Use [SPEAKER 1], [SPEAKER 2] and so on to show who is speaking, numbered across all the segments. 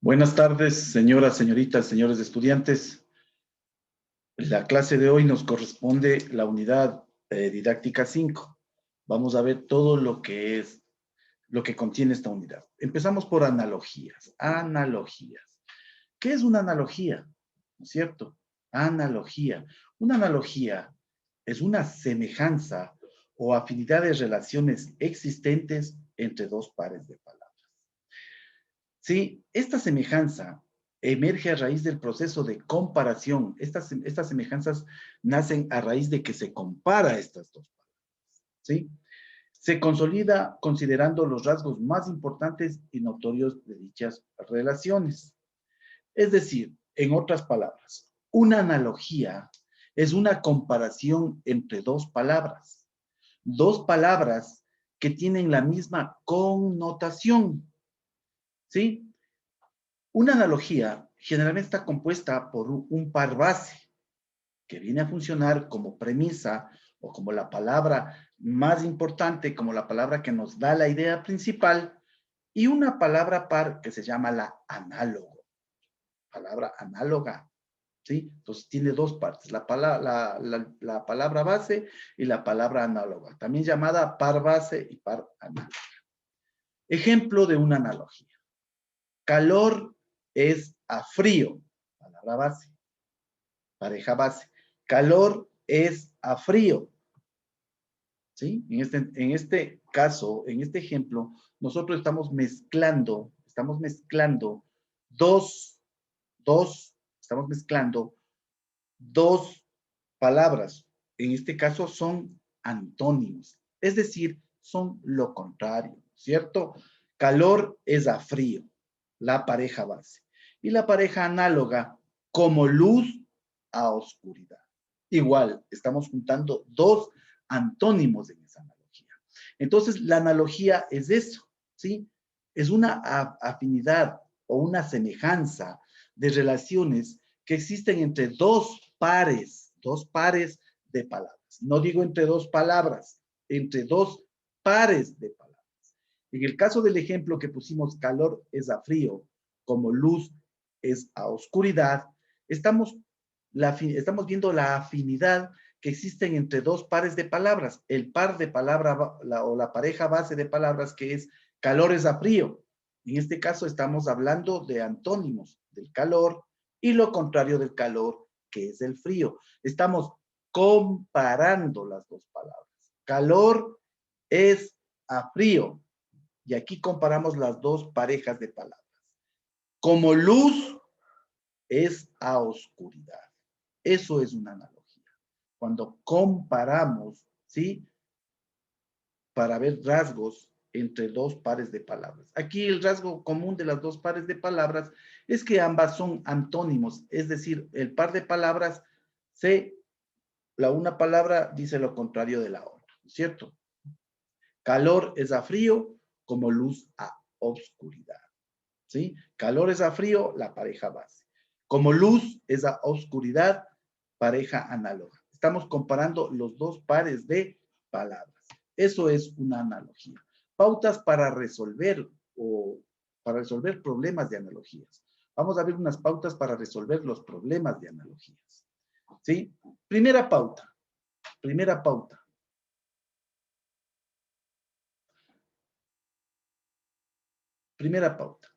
[SPEAKER 1] Buenas tardes, señoras, señoritas, señores estudiantes. La clase de hoy nos corresponde la unidad didáctica 5. Vamos a ver todo lo que contiene esta unidad. Empezamos por analogías. Analogías. ¿Qué es una analogía? ¿No es cierto? Analogía. Una analogía es una semejanza o afinidad de relaciones existentes entre dos pares de palabras. Sí, esta semejanza emerge a raíz del proceso de comparación. Estas semejanzas nacen a raíz de que se compara estas dos palabras. ¿Sí? Se consolida considerando los rasgos más importantes y notorios de dichas relaciones. Es decir, en otras palabras, una analogía es una comparación entre dos palabras. Dos palabras que tienen la misma connotación. ¿Sí? Una analogía generalmente está compuesta por un par base que viene a funcionar como premisa o como la palabra más importante, como la palabra que nos da la idea principal, y una palabra par que se llama la análogo, palabra análoga. ¿Sí? Entonces tiene dos partes, la palabra base y la palabra análoga, también llamada par base y par análoga. Ejemplo de una analogía. Calor es a frío, palabra base, pareja base. Calor es a frío. ¿Sí? En este caso, en este ejemplo, nosotros estamos mezclando estamos mezclando dos palabras. En este caso son antónimos, es decir, son lo contrario, ¿cierto? Calor es a frío, la pareja base. Y la pareja análoga, como luz a oscuridad. Igual, estamos juntando dos antónimos en esa analogía. Entonces, la analogía es eso, ¿sí? Es una afinidad o una semejanza de relaciones que existen entre dos pares de palabras. No digo entre dos palabras, entre dos pares de palabras. En el caso del ejemplo que pusimos, calor es a frío, como luz es a oscuridad, estamos viendo la afinidad que existen entre dos pares de palabras. El par de palabras o la pareja base de palabras que es calor es a frío. En este caso estamos hablando de antónimos del calor y lo contrario del calor, que es el frío. Estamos comparando las dos palabras. Calor es a frío. Y aquí comparamos las dos parejas de palabras. Como luz es a oscuridad. Eso es una analogía. Cuando comparamos, ¿sí? Para ver rasgos entre dos pares de palabras. Aquí el rasgo común de las dos pares de palabras es que ambas son antónimos, es decir, el par de palabras, una palabra dice lo contrario de la otra, ¿cierto? Calor es a frío, como luz a oscuridad, ¿sí? Calor es a frío, la pareja base. Como luz es a oscuridad, pareja análoga. Estamos comparando los dos pares de palabras. Eso es una analogía. Pautas para resolver problemas de analogías. Vamos a ver unas pautas para resolver los problemas de analogías. ¿Sí? Primera pauta. Primera pauta. Primera pauta.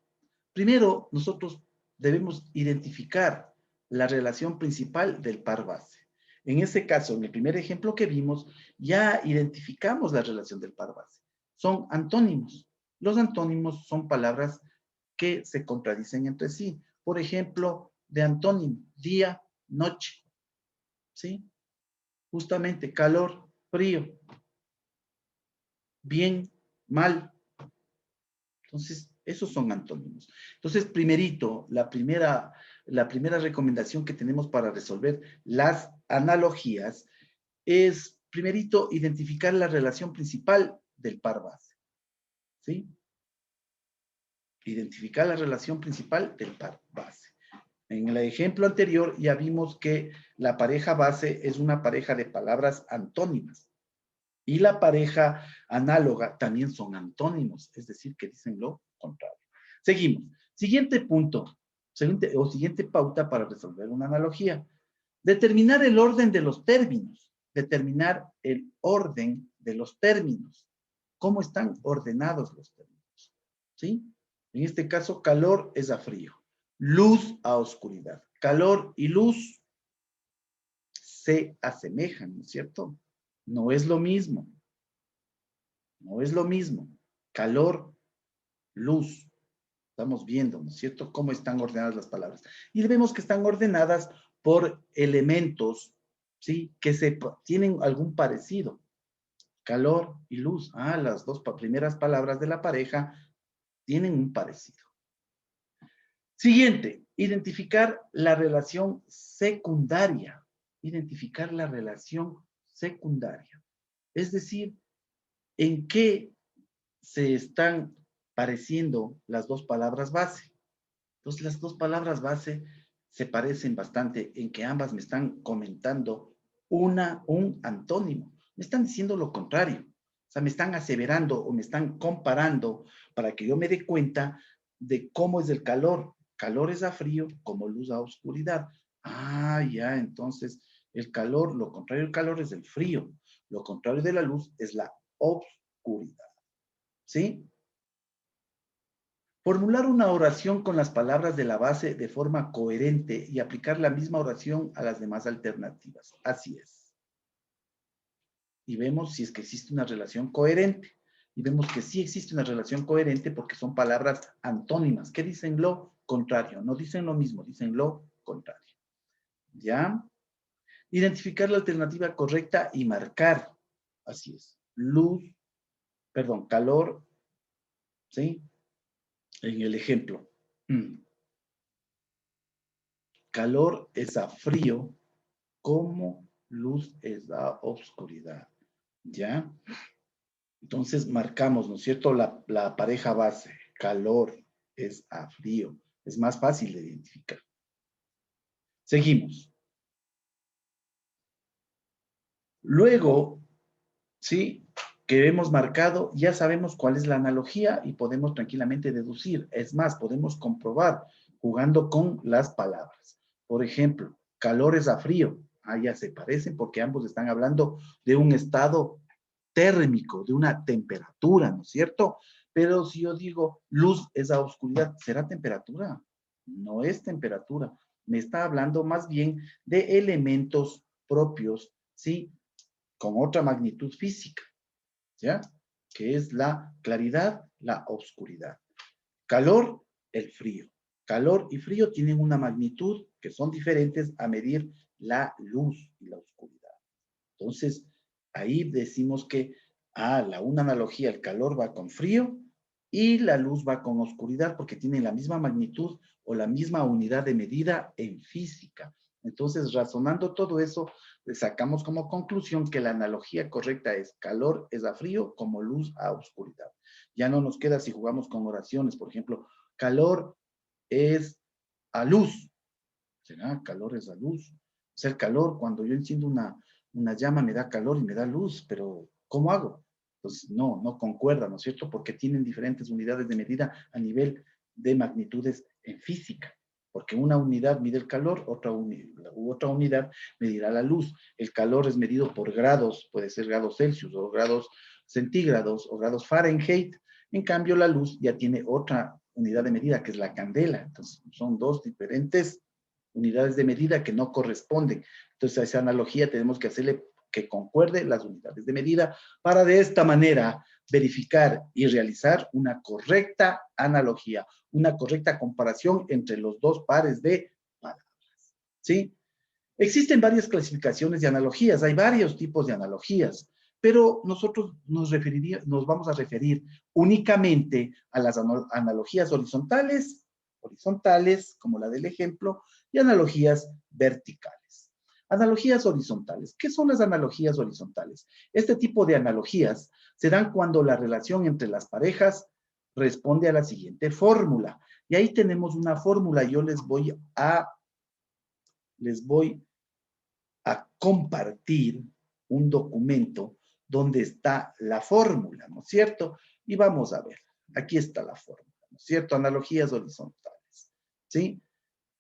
[SPEAKER 1] Primero, nosotros debemos identificar la relación principal del par base. En este caso, en el primer ejemplo que vimos, ya identificamos la relación del par base. Son antónimos. Los antónimos son palabras que se contradicen entre sí. Por ejemplo, de antónimo, día, noche. ¿Sí? Justamente, calor, frío. Bien, mal. Entonces, esos son antónimos. Entonces, primerito, la primera recomendación que tenemos para resolver las analogías es, primerito, identificar la relación principal del par base. ¿Sí? Identificar la relación principal del par base. En el ejemplo anterior ya vimos que la pareja base es una pareja de palabras antónimas. Y la pareja análoga también son antónimos, es decir, que dicen lo contrario. Seguimos. Siguiente punto, siguiente pauta para resolver una analogía. Determinar el orden de los términos. Determinar el orden de los términos. ¿Cómo están ordenados los términos? ¿Sí? En este caso, calor es a frío. Luz a oscuridad. Calor y luz se asemejan, ¿no es cierto? No es lo mismo. No es lo mismo. Calor, luz. Estamos viendo, ¿no es cierto?, cómo están ordenadas las palabras. Y vemos que están ordenadas por elementos, ¿sí?, que tienen algún parecido. Calor y luz. Las dos primeras palabras de la pareja tienen un parecido. Siguiente, identificar la relación secundaria. Identificar la relación secundaria. Es decir, en qué se están pareciendo las dos palabras base. Entonces, las dos palabras base se parecen bastante en que ambas me están comentando un antónimo. Me están diciendo lo contrario. O sea, me están aseverando o me están comparando para que yo me dé cuenta de cómo es el calor. Calor es a frío, como luz a oscuridad. Ya, entonces el calor, lo contrario del calor es el frío. Lo contrario de la luz es la oscuridad. ¿Sí? Formular una oración con las palabras de la base de forma coherente y aplicar la misma oración a las demás alternativas. Así es. Y vemos si es que existe una relación coherente. Y vemos que sí existe una relación coherente porque son palabras antónimas, que dicen lo contrario. No dicen lo mismo, dicen lo contrario. ¿Ya? Identificar la alternativa correcta y marcar. Así es. Calor, ¿sí? En el ejemplo. Calor es a frío, como luz es a oscuridad. ¿Ya? Entonces marcamos, ¿no es cierto?, la pareja base. Calor es a frío. Es más fácil de identificar. Seguimos. Luego, ¿sí?, que hemos marcado, ya sabemos cuál es la analogía y podemos tranquilamente deducir. Es más, podemos comprobar jugando con las palabras. Por ejemplo, calor es a frío. Ya se parecen porque ambos están hablando de un estado térmico, de una temperatura, ¿no es cierto? Pero si yo digo luz es a oscuridad, ¿será temperatura? No es temperatura. Me está hablando más bien de elementos propios, ¿sí?, con otra magnitud física, ¿ya? Que es la claridad, la oscuridad. Calor, el frío. Calor y frío tienen una magnitud que son diferentes a medir la luz y la oscuridad. Entonces, ahí decimos que una analogía, el calor va con frío y la luz va con oscuridad porque tienen la misma magnitud o la misma unidad de medida en física. Entonces, razonando todo eso, sacamos como conclusión que la analogía correcta es calor es a frío como luz a oscuridad. Ya no nos queda si jugamos con oraciones, por ejemplo, calor es a luz. ¿Será? Calor es a luz. O sea, el calor, cuando yo enciendo una llama me da calor y me da luz, pero ¿cómo hago? Pues no concuerda, ¿no es cierto? Porque tienen diferentes unidades de medida a nivel de magnitudes en física. Porque una unidad mide el calor, otra unidad medirá la luz. El calor es medido por grados, puede ser grados Celsius o grados centígrados o grados Fahrenheit. En cambio, la luz ya tiene otra unidad de medida, que es la candela. Entonces, son dos diferentes unidades de medida que no corresponden. Entonces, a esa analogía tenemos que hacerle que concuerde las unidades de medida para de esta manera verificar y realizar una correcta analogía, una correcta comparación entre los dos pares de palabras. ¿Sí? Existen varias clasificaciones de analogías, hay varios tipos de analogías, pero nosotros nos vamos a referir únicamente a las analogías horizontales, como la del ejemplo, y analogías verticales. Analogías horizontales. ¿Qué son las analogías horizontales? Este tipo de analogías se dan cuando la relación entre las parejas responde a la siguiente fórmula. Y ahí tenemos una fórmula. Yo les voy a compartir un documento donde está la fórmula, ¿no es cierto? Y vamos a ver. Aquí está la fórmula. ¿no es cierto? Analogías horizontales, ¿sí?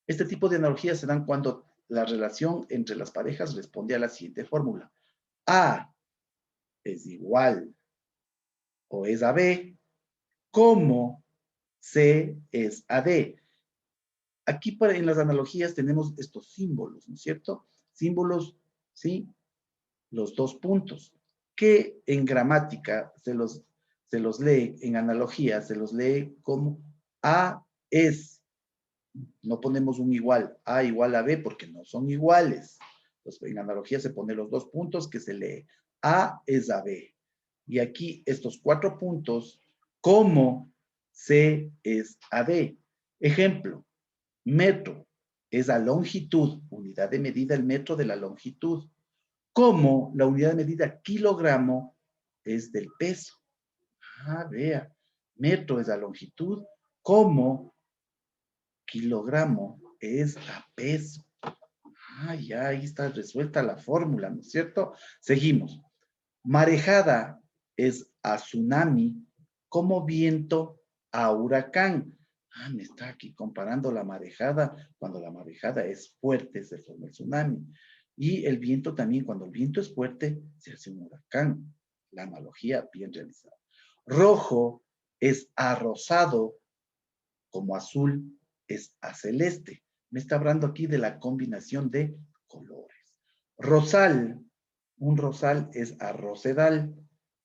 [SPEAKER 1] Este tipo de analogías se dan cuando la relación entre las parejas responde a la siguiente fórmula. A es igual o es a B, como C es a D. Aquí en las analogías tenemos estos símbolos, ¿no es cierto? Símbolos, ¿sí? Los dos puntos, que en gramática se los lee, en analogía se los lee como A es. No ponemos un igual, A igual a B, porque no son iguales. Entonces, en analogía se ponen los dos puntos que se lee. A es a B. Y aquí estos 4 puntos, como C es a D. Ejemplo, metro es la longitud, unidad de medida, el metro de la longitud. Como la unidad de medida kilogramo es del peso. Ah, vea, metro es la longitud, como kilogramo es a peso. Ah, ya, ahí está resuelta la fórmula, ¿no es cierto? Seguimos. Marejada es a tsunami, como viento a huracán. Ah, me está aquí comparando la marejada. Cuando la marejada es fuerte, se forma el tsunami. Y el viento también, cuando el viento es fuerte, se hace un huracán. La analogía bien realizada. Rojo es a rosado, como azul es a celeste. Me está hablando aquí de la combinación de colores. Rosal, un rosal es a rosedal,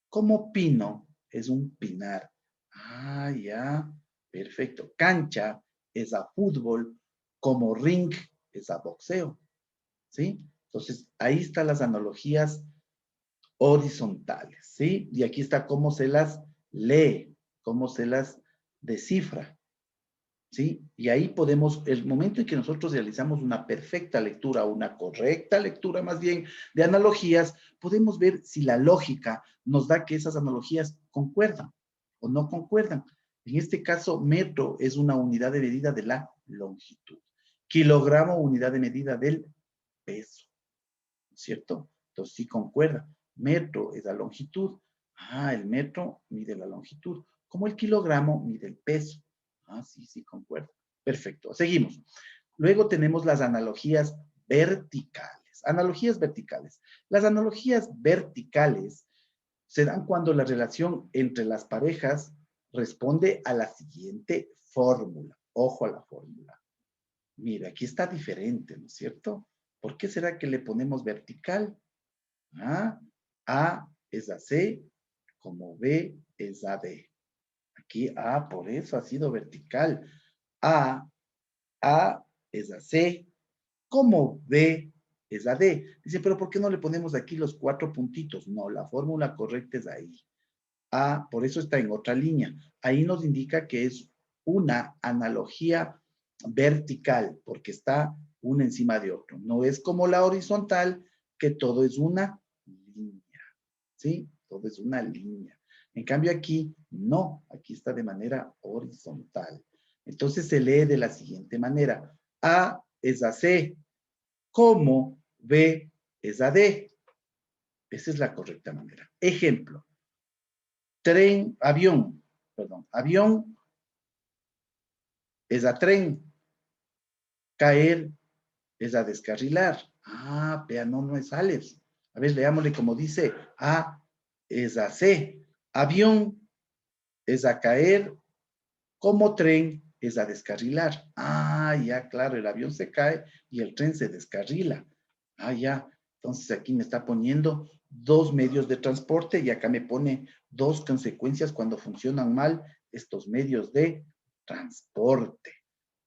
[SPEAKER 1] como pino es un pinar. Ah, ya, perfecto. Cancha es a fútbol, como ring es a boxeo. ¿Sí? Entonces, ahí están las analogías horizontales, ¿sí? Y aquí está cómo se las lee, cómo se las descifra. ¿Sí? Y ahí podemos, el momento en que nosotros realizamos una perfecta lectura, una correcta lectura más bien de analogías, podemos ver si la lógica nos da que esas analogías concuerdan o no concuerdan. En este caso, metro es una unidad de medida de la longitud. Kilogramo, unidad de medida del peso, ¿cierto? Entonces sí concuerda. Metro es la longitud. Ah, el metro mide la longitud. Como el kilogramo mide el peso. Ah, sí, sí, concuerdo. Perfecto. Seguimos. Luego tenemos las analogías verticales. Analogías verticales. Las analogías verticales se dan cuando la relación entre las parejas responde a la siguiente fórmula. Ojo a la fórmula. Mira, aquí está diferente, ¿no es cierto? ¿Por qué será que le ponemos vertical? Ah, A es a C, como B es a D. Aquí A, por eso ha sido vertical. A, A es a C, como B es a D. Dice, pero ¿por qué no le ponemos aquí los 4 puntitos? No, la fórmula correcta es ahí. A, por eso está en otra línea. Ahí nos indica que es una analogía vertical, porque está uno encima de otro. No es como la horizontal, que todo es una línea. ¿Sí? Todo es una línea. En cambio aquí, no. Aquí está de manera horizontal. Entonces se lee de la siguiente manera. A es a C, como B es a D. Esa es la correcta manera. Ejemplo. Avión es a tren, caer es a descarrilar. Ah, vea, no, no es Alex. A ver, leámosle como dice, A es a C, avión es a caer, como tren es a descarrilar. Ah, ya, claro, el avión se cae y el tren se descarrila. Ah, ya, entonces aquí me está poniendo 2 medios de transporte y acá me pone 2 consecuencias cuando funcionan mal estos medios de transporte.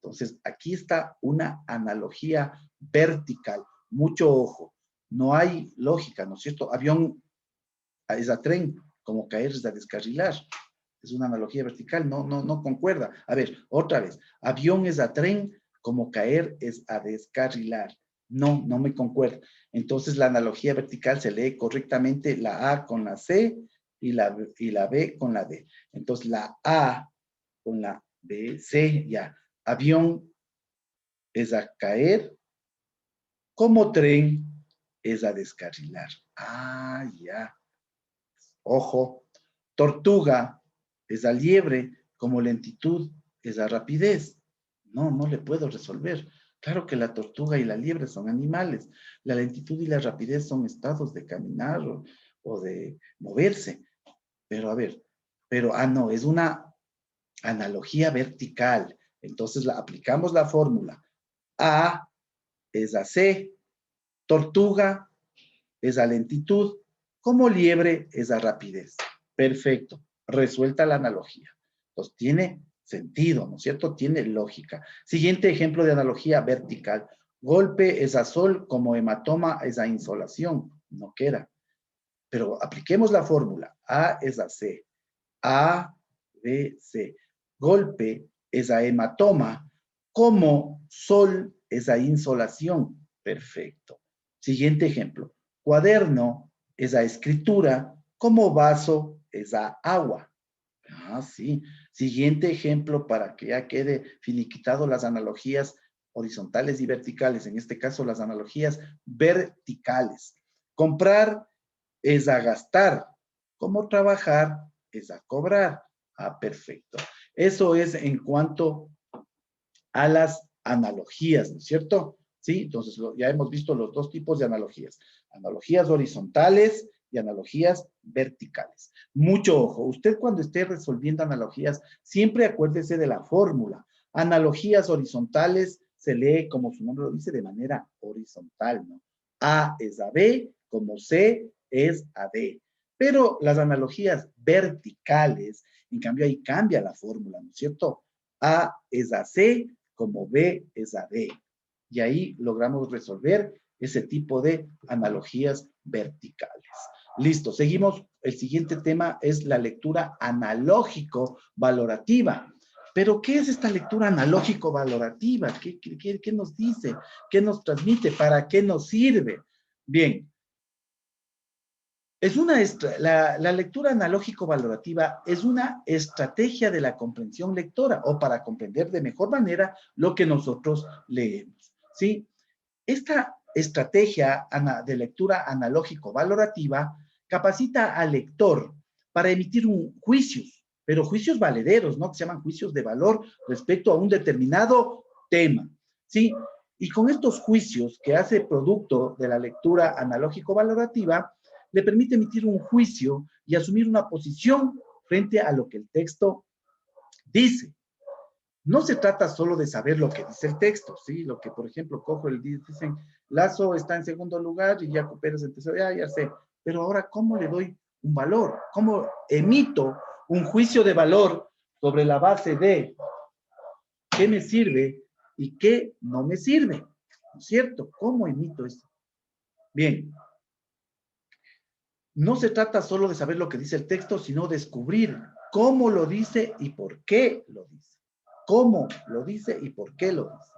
[SPEAKER 1] Entonces, aquí está una analogía vertical. Mucho ojo. No hay lógica, ¿no es cierto? Avión es a tren, como caer es a descarrilar. Es una analogía vertical, no concuerda. A ver, otra vez. Avión es a tren, como caer es a descarrilar. No me concuerda. Entonces, la analogía vertical se lee correctamente la A con la C y la B con la D. Entonces, la A con la B, C, ya. Avión es a caer, como tren es a descarrilar. Ah, ya. Ojo. Tortuga es a liebre, como lentitud es la rapidez. No, no le puedo resolver. Claro que la tortuga y la liebre son animales. La lentitud y la rapidez son estados de caminar o de moverse. Pero a ver, no, es una analogía vertical. Entonces aplicamos la fórmula. A es a C, tortuga es a lentitud, como liebre es a rapidez. Perfecto, resuelta la analogía. Entonces tiene sentido, ¿no es cierto? Tiene lógica. Siguiente ejemplo de analogía vertical. Golpe es a sol, como hematoma es a insolación. No queda. Pero apliquemos la fórmula. A es a C. A, B, C. Golpe es a hematoma, como sol es a insolación. Perfecto. Siguiente ejemplo. Cuaderno es a escritura, como vaso es a agua. Ah, sí. Siguiente ejemplo para que ya quede finiquitado las analogías horizontales y verticales. En este caso, las analogías verticales. Comprar es a gastar, como trabajar es a cobrar. Ah, perfecto. Eso es en cuanto a las analogías, ¿no es cierto? Sí, entonces ya hemos visto los dos tipos de analogías. Analogías horizontales y analogías verticales. Mucho ojo, usted cuando esté resolviendo analogías, siempre acuérdese de la fórmula. Analogías horizontales se lee, como su nombre lo dice, de manera horizontal, ¿no? A es a B, como C es a D. Pero las analogías verticales, en cambio, ahí cambia la fórmula, ¿no es cierto? A es a C, como B es a D. Y ahí logramos resolver ese tipo de analogías verticales. Listo, seguimos. El siguiente tema es la lectura analógico-valorativa. Pero, ¿qué es esta lectura analógico-valorativa? ¿Qué nos dice? ¿Qué nos transmite? ¿Para qué nos sirve? Bien, la lectura analógico-valorativa es una estrategia de la comprensión lectora o para comprender de mejor manera lo que nosotros leemos, ¿sí? Esta estrategia de lectura analógico-valorativa capacita al lector para emitir juicios, pero juicios valederos, ¿no? Que se llaman juicios de valor respecto a un determinado tema, ¿sí? Y con estos juicios que hace producto de la lectura analógico-valorativa, le permite emitir un juicio y asumir una posición frente a lo que el texto dice. No se trata solo de saber lo que dice el texto, ¿sí? Lo que, por ejemplo, dicen, Lazo está en segundo lugar y Jaco Pérez en tercero, ya sé. Pero ahora, ¿cómo le doy un valor? ¿Cómo emito un juicio de valor sobre la base de qué me sirve y qué no me sirve? ¿No es cierto? ¿Cómo emito esto? Bien, no se trata solo de saber lo que dice el texto, sino descubrir cómo lo dice y por qué lo dice. Cómo lo dice y por qué lo dice.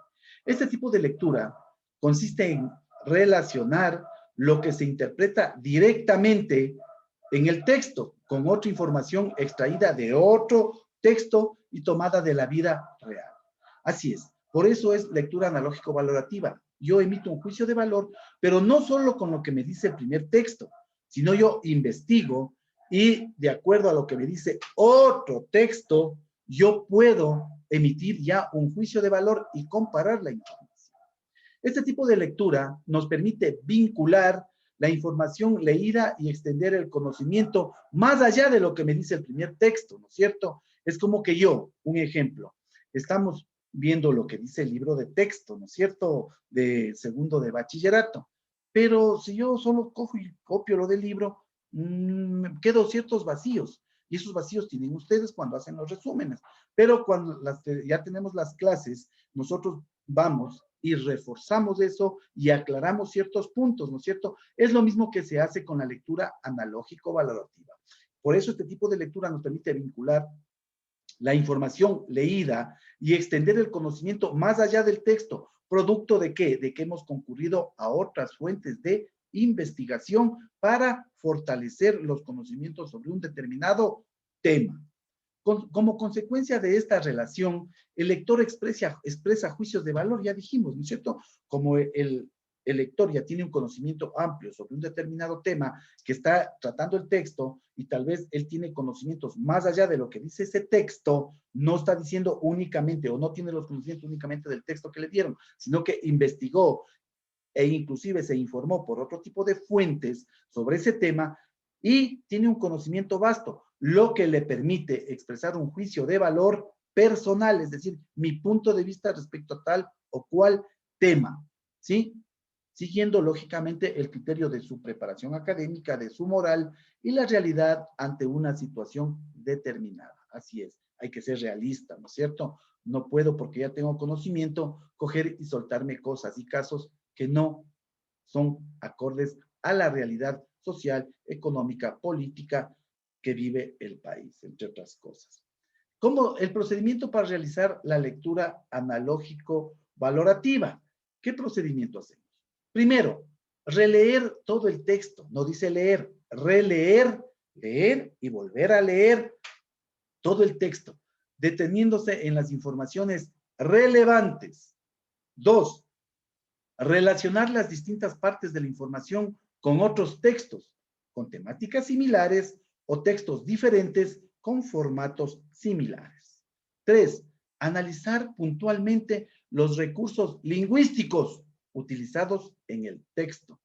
[SPEAKER 1] Este tipo de lectura consiste en relacionar lo que se interpreta directamente en el texto con otra información extraída de otro texto y tomada de la vida real. Así es. Por eso es lectura analógico-valorativa. Yo emito un juicio de valor, pero no solo con lo que me dice el primer texto, sino yo investigo y de acuerdo a lo que me dice otro texto, yo puedo emitir ya un juicio de valor y comparar la información. Este tipo de lectura nos permite vincular la información leída y extender el conocimiento más allá de lo que me dice el primer texto, ¿no es cierto? Es como que yo, un ejemplo, estamos viendo lo que dice el libro de texto, ¿no es cierto? De segundo de bachillerato. Pero si yo solo cojo y copio lo del libro, quedo ciertos vacíos. Y esos vacíos tienen ustedes cuando hacen los resúmenes. Pero cuando ya tenemos las clases, nosotros vamos y reforzamos eso y aclaramos ciertos puntos, ¿no es cierto? Es lo mismo que se hace con la lectura analógico-valorativa. Por eso este tipo de lectura nos permite vincular la información leída y extender el conocimiento más allá del texto. ¿Producto de qué? De que hemos concurrido a otras fuentes de investigación para fortalecer los conocimientos sobre un determinado tema. Como consecuencia de esta relación, el lector expresa juicios de valor, ya dijimos, ¿no es cierto? Como el lector ya tiene un conocimiento amplio sobre un determinado tema que está tratando el texto y tal vez él tiene conocimientos más allá de lo que dice ese texto, no está diciendo únicamente o no tiene los conocimientos únicamente del texto que le dieron, sino que investigó e inclusive se informó por otro tipo de fuentes sobre ese tema y tiene un conocimiento vasto, lo que le permite expresar un juicio de valor personal, es decir, mi punto de vista respecto a tal o cual tema, ¿sí? Siguiendo lógicamente el criterio de su preparación académica, de su moral y la realidad ante una situación determinada. Así es, hay que ser realista, ¿no es cierto? No puedo, porque ya tengo conocimiento, coger y soltarme cosas y casos que no son acordes a la realidad social, económica, política que vive el país, entre otras cosas. Como el procedimiento para realizar la lectura analógico-valorativa. ¿Qué procedimiento hacemos? Primero, releer todo el texto. No dice leer, releer, leer y volver a leer todo el texto, deteniéndose en las informaciones relevantes. Dos, relacionar las distintas partes de la información con otros textos, con temáticas similares o textos diferentes con formatos similares. 3. Analizar puntualmente los recursos lingüísticos utilizados en el texto,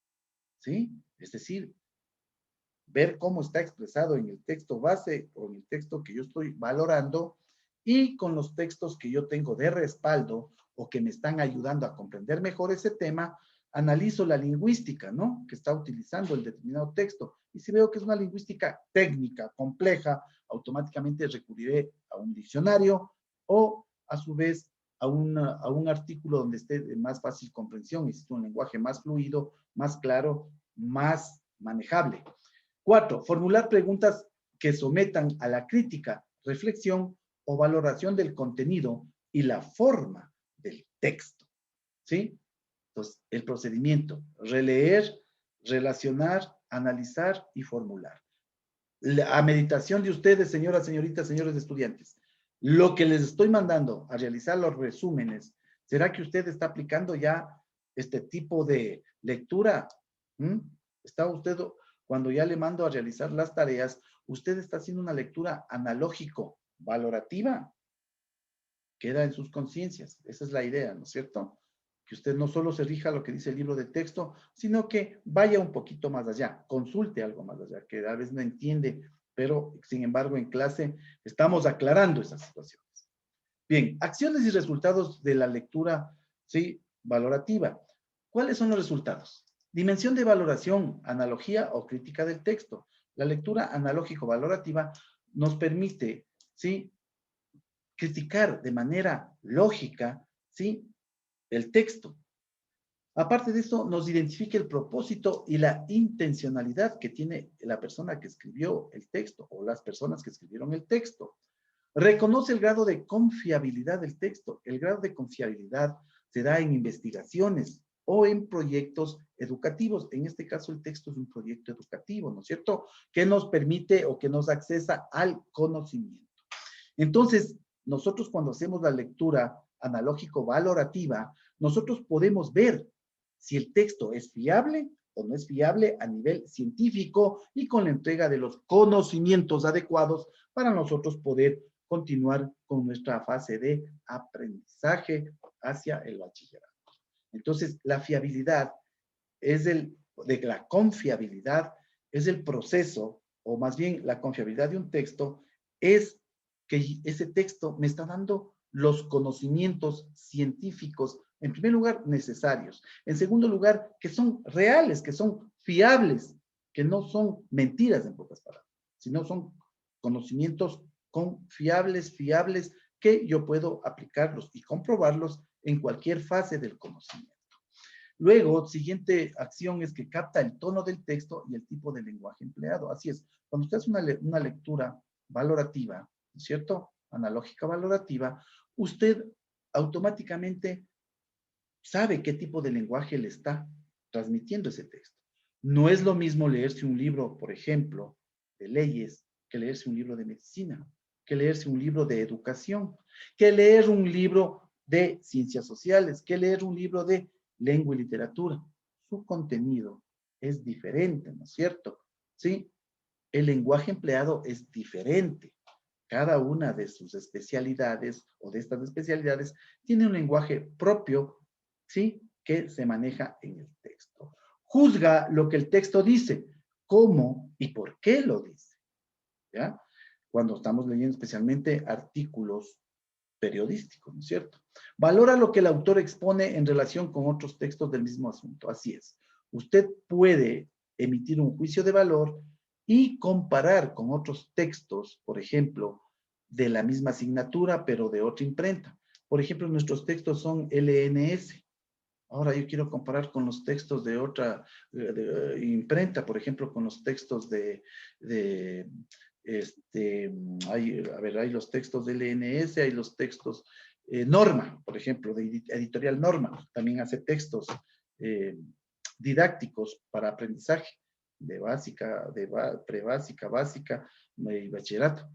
[SPEAKER 1] ¿sí? Es decir, ver cómo está expresado en el texto base o en el texto que yo estoy valorando y con los textos que yo tengo de respaldo o que me están ayudando a comprender mejor ese tema, analizo la lingüística, ¿no? Que está utilizando el determinado texto. Y si veo que es una lingüística técnica, compleja, automáticamente recurriré a un diccionario o, a su vez, a un artículo donde esté de más fácil comprensión, existe un lenguaje más fluido, más claro, más manejable. 4. Formular preguntas que sometan a la crítica, reflexión o valoración del contenido y la forma del texto. ¿Sí? Entonces, el procedimiento, releer, relacionar, analizar y formular. A meditación de ustedes, señoras, señoritas, señores estudiantes, lo que les estoy mandando a realizar los resúmenes, ¿será que usted está aplicando ya este tipo de lectura? ¿Mm? ¿Está usted, cuando ya le mando a realizar las tareas, usted está haciendo una lectura analógico, valorativa? Queda en sus conciencias. Esa es la idea, ¿no es cierto? Que usted no solo se rija a lo que dice el libro de texto, sino que vaya un poquito más allá, consulte algo más allá, que a veces no entiende, pero sin embargo en clase estamos aclarando esas situaciones. Bien, acciones y resultados de la lectura, ¿sí? Valorativa. ¿Cuáles son los resultados? Dimensión de valoración, analogía o crítica del texto. La lectura analógico-valorativa nos permite, ¿sí? Criticar de manera lógica, ¿sí? El texto. Aparte de eso, nos identifica el propósito y la intencionalidad que tiene la persona que escribió el texto o las personas que escribieron el texto. Reconoce el grado de confiabilidad del texto. El grado de confiabilidad se da en investigaciones o en proyectos educativos. En este caso, el texto es un proyecto educativo, ¿no es cierto? Que nos permite o que nos accesa al conocimiento. Entonces, nosotros cuando hacemos la lectura analógico-valorativa, nosotros podemos ver si el texto es fiable o no es fiable a nivel científico y con la entrega de los conocimientos adecuados para nosotros poder continuar con nuestra fase de aprendizaje hacia el bachillerato. Entonces, la fiabilidad de la confiabilidad es el proceso, o más bien la confiabilidad de un texto es que ese texto me está dando los conocimientos científicos, en primer lugar, necesarios. En segundo lugar, que son reales, que son fiables, que no son mentiras en pocas palabras, sino son conocimientos confiables, fiables, que yo puedo aplicarlos y comprobarlos en cualquier fase del conocimiento. Luego, siguiente acción es que capta el tono del texto y el tipo de lenguaje empleado. Así es, cuando usted hace una lectura valorativa, ¿no es cierto? Analógica valorativa, usted automáticamente sabe qué tipo de lenguaje le está transmitiendo ese texto. No es lo mismo leerse un libro, por ejemplo, de leyes, que leerse un libro de medicina, que leerse un libro de educación, que leer un libro de ciencias sociales, que leer un libro de lengua y literatura. su contenido es diferente, ¿no es cierto? ¿Sí? El lenguaje empleado es diferente. Cada una de sus especialidades o de estas especialidades tiene un lenguaje propio, ¿sí? Que se maneja en el texto. Juzga lo que el texto dice, cómo y por qué lo dice, ¿ya? Cuando estamos leyendo especialmente artículos periodísticos, ¿no es cierto? Valora lo que el autor expone en relación con otros textos del mismo asunto. Así es. Usted puede emitir un juicio de valor y comparar con otros textos, por ejemplo, de la misma asignatura, pero de otra imprenta. Por ejemplo, nuestros textos son LNS. Ahora yo quiero comparar con los textos de otra imprenta, por ejemplo, con los textos hay los textos de LNS, hay los textos Norma, por ejemplo, de editorial Norma, también hace textos eh, didácticos para aprendizaje de básica, prebásica, básica y bachillerato.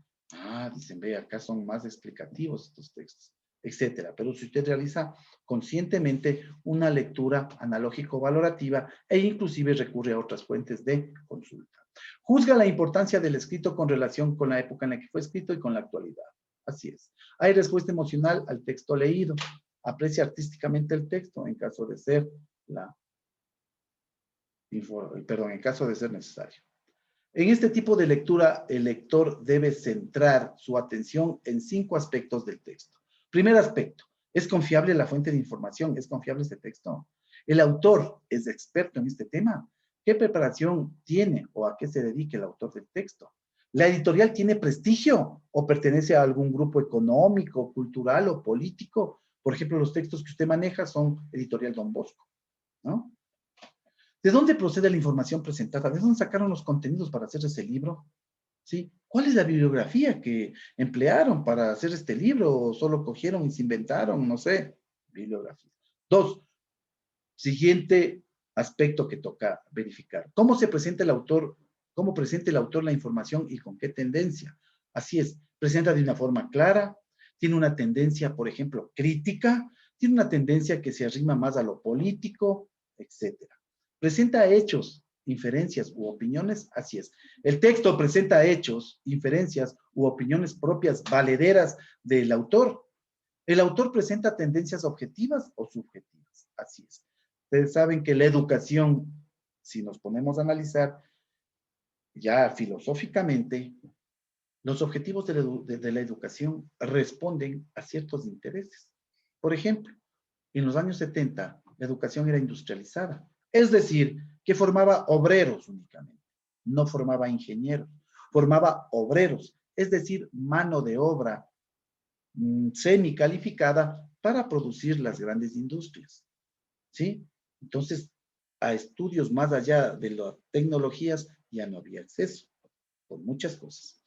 [SPEAKER 1] Dicen, ve, acá son más explicativos estos textos, etcétera. Pero si usted realiza conscientemente una lectura analógico-valorativa e inclusive recurre a otras fuentes de consulta. Juzga la importancia del escrito con relación con la época en la que fue escrito y con la actualidad. Así es. Hay respuesta emocional al texto leído. Aprecia artísticamente el texto en caso de ser en caso de ser necesario. En este tipo de lectura, el lector debe centrar su atención en 5 aspectos del texto. Primer aspecto, ¿es confiable la fuente de información? ¿Es confiable este texto? ¿El autor es experto en este tema? ¿Qué preparación tiene o a qué se dedica el autor del texto? ¿La editorial tiene prestigio o pertenece a algún grupo económico, cultural o político? Por ejemplo, los textos que usted maneja son editorial Don Bosco, ¿no? ¿De dónde procede la información presentada? ¿De dónde sacaron los contenidos para hacer ese libro? ¿Sí? ¿Cuál es la bibliografía que emplearon para hacer este libro? ¿O solo cogieron y se inventaron? No sé. Bibliografía. 2. Siguiente aspecto que toca verificar. ¿Cómo se presenta el autor? ¿Cómo presenta el autor la información y con qué tendencia? Así es. Presenta de una forma clara, tiene una tendencia, por ejemplo, crítica, tiene una tendencia que se arrima más a lo político, etcétera. Presenta hechos, inferencias u opiniones, así es. El texto presenta hechos, inferencias u opiniones propias, valederas del autor. El autor presenta tendencias objetivas o subjetivas, así es. Ustedes saben que la educación, si nos ponemos a analizar ya filosóficamente, los objetivos de la educación responden a ciertos intereses. Por ejemplo, en los años 70, la educación era industrializada, es decir, que formaba obreros únicamente, no formaba ingenieros, formaba obreros, es decir, mano de obra semicalificada para producir las grandes industrias, ¿sí? Entonces, a estudios más allá de las tecnologías ya no había acceso, por muchas cosas.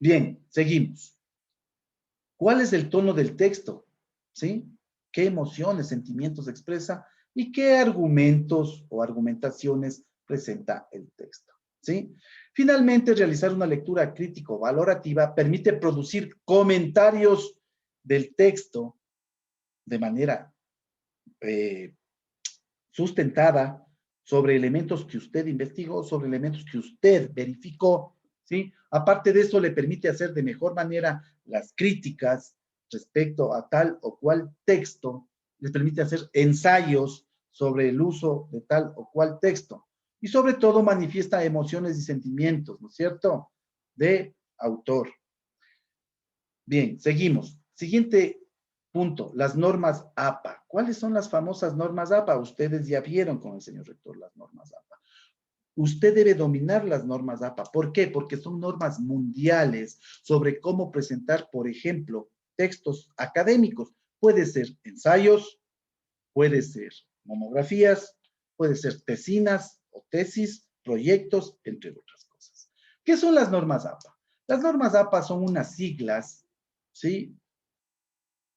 [SPEAKER 1] Bien, seguimos. ¿Cuál es el tono del texto? ¿Sí? ¿Qué emociones, sentimientos expresa y qué argumentos o argumentaciones presenta el texto? ¿Sí? Finalmente, realizar una lectura crítico-valorativa permite producir comentarios del texto de manera sustentada sobre elementos que usted investigó, sobre elementos que usted verificó, ¿sí? Aparte de eso, le permite hacer de mejor manera las críticas respecto a tal o cual texto, les permite hacer ensayos sobre el uso de tal o cual texto. Y sobre todo manifiesta emociones y sentimientos, ¿no es cierto?, de autor. Bien, seguimos. Siguiente punto, las normas APA. ¿Cuáles son las famosas normas APA? Ustedes ya vieron con el señor rector las normas APA. Usted debe dominar las normas APA. ¿Por qué? Porque son normas mundiales sobre cómo presentar, por ejemplo, textos académicos. Puede ser ensayos, puede ser monografías, puede ser tesinas o tesis, proyectos, entre otras cosas. ¿Qué son las normas APA? Las normas APA son unas siglas, ¿sí?,